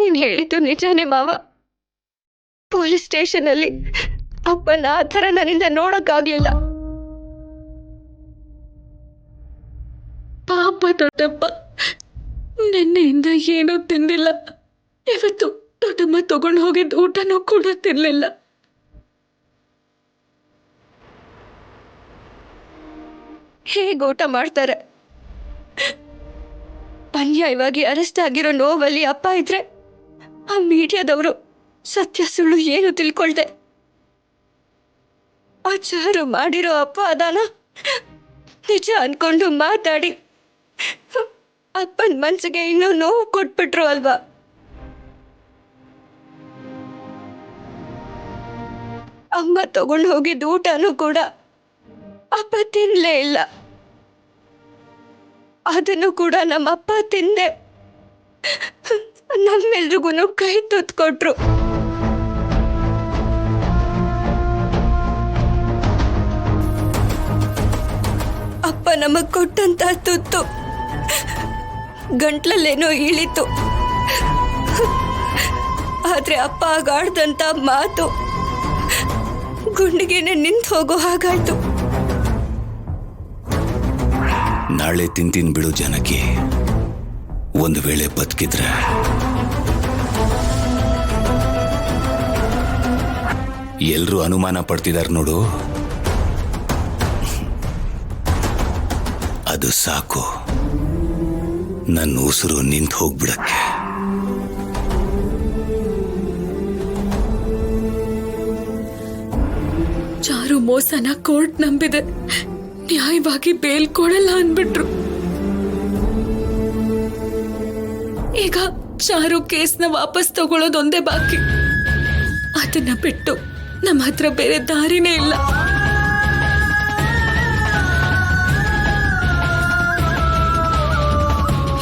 ನೀನ್ ಹೇಳಿದ್ದು ನಿಜಾನೇ ಮಾವ. ಪೊಲೀಸ್ ಸ್ಟೇಷನ್ ಅಲ್ಲಿ ಅಪ್ಪನ ಆ ಥರ ನನ್ನಿಂದ ನೋಡಕ್ಕಾಗ್ಲಿಲ್ಲ. ಪಾಪ ದೊಡ್ಡಪ್ಪ ನಿನ್ನೆಯಿಂದ ಏನೂ ತಿಂದಿಲ್ಲ. ಇವತ್ತು ದೊಡ್ಡಮ್ಮ ತಗೊಂಡು ಹೋಗಿದ್ದ ಊಟನೂ ಕೂಡ ತಿನ್ಲಿಲ್ಲ. ಹೇಗೆ ಊಟ ಮಾಡ್ತಾರೆ? ಅನ್ಯಾಯವಾಗಿ ಅರೆಸ್ಟ್ ಆಗಿರೋ ನೋವಲ್ಲಿ ಅಪ್ಪ ಇದ್ರೆ ಆ ಮೀಡಿಯಾದವರು ಸತ್ಯ ಸುಳ್ಳು ಏನು ತಿಳ್ಕೊಳ್ದೆ ಆ ಚಾರು ಮಾಡಿರೋ ಅಪವಾದನ ನಿಜ ಅನ್ಕೊಂಡು ಮಾತಾಡಿ ಅಪ್ಪನ ಮನ್ಸಿಗೆ ಇನ್ನೂ ನೋವು ಕೊಟ್ಬಿಟ್ರು ಅಲ್ವಾ? ಅಮ್ಮ ತಗೊಂಡು ಹೋಗಿದ್ದ ಊಟನೂ ಕೂಡ ಅಪ್ಪ ತಿನ್ಲೇ ಇಲ್ಲ. ಅದನ್ನು ಕೂಡ ನಮ್ಮಪ್ಪ ತಿಂದೆ ನಮ್ಮೆಲ್ರಿಗೂ ಕೈ ತುತ್ತು ಕೊಟ್ರು. ಅಪ್ಪ ನಮಗ್ ಕೊಟ್ಟಂತ ತುತ್ತು ಗಂಟ್ಲಲ್ಲೇನೋ ಇಳಿತು. ಆದ್ರೆ ಅಪ್ಪ ಆಗಾಡ್ದಂತ ಮಾತು ಗುಂಡಿಗೆನೆ ನಿಂತು ಹೋಗೋ ಹಾಗಾಯ್ತು. ನಾಳೆ ತಿಂತೀನಿ ಬಿಡು ಜನಕ್ಕೆ. ಒಂದು ವೇಳೆ ಬದುಕಿದ್ರೆ ಎಲ್ರೂ ಅನುಮಾನ ಪಡ್ತಿದಾರೆ ನೋಡು, ಅದು ಸಾಕು ನನ್ನ ಉಸಿರು ನಿಂತು ಹೋಗ್ಬಿಡಕ್ಕೆ. ಚಾರು ಮೋಸನ ಕೋರ್ಟ್ ನಂಬಿದೆ, ನ್ಯಾಯವಾಗಿ ಬೇಲ್ ಕೊಡಲ್ಲ ಅನ್ಬಿಟ್ರು. ಈಗ ಚಾರು ಕೇಸ್ನ ವಾಪಸ್ ತಗೊಳ್ಳೋದೊಂದೇ ಬಾಕಿ. ಅದನ್ನ ಬಿಟ್ಟು ನಮ್ಮ ಹತ್ರ ಬೇರೆ ದಾರಿನೇ ಇಲ್ಲ.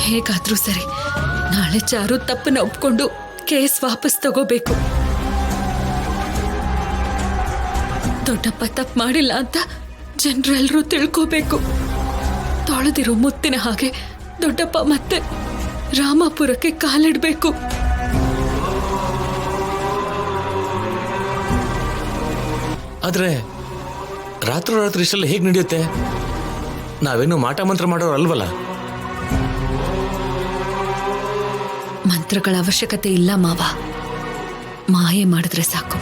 ಹೇಗಾದ್ರೂ ಸರಿ ನಾಳೆ ಚಾರು ತಪ್ಪನ್ನ ಒಪ್ಕೊಂಡು ಕೇಸ್ ವಾಪಸ್ ತಗೋಬೇಕು. ದೊಡ್ಡಪ್ಪ ತಪ್ಪು ಮಾಡಿಲ್ಲ ಅಂತ ಜನರೆಲ್ಲರೂ ತಿಳ್ಕೋಬೇಕು. ತೊಳೆದಿರೋ ಮುತ್ತಿನ ಹಾಗೆ ದೊಡ್ಡಪ್ಪ ಮತ್ತೆ ರಾಮಾಪುರಕ್ಕೆ ಕಾಲಿಡ್ಬೇಕು. ಆದ್ರೆ ರಾತ್ರಿ ಇಷ್ಟೆಲ್ಲ ಹೇಗೆ ನಡೆಯುತ್ತೆ? ನಾವೇನು ಮಾಟ ಮಂತ್ರ ಮಾಡೋರು ಅಲ್ವಲ್ಲ. ಮಂತ್ರಗಳ ಅವಶ್ಯಕತೆ ಇಲ್ಲ ಮಾವ, ಮಾಯೆ ಮಾಡಿದ್ರೆ ಸಾಕು.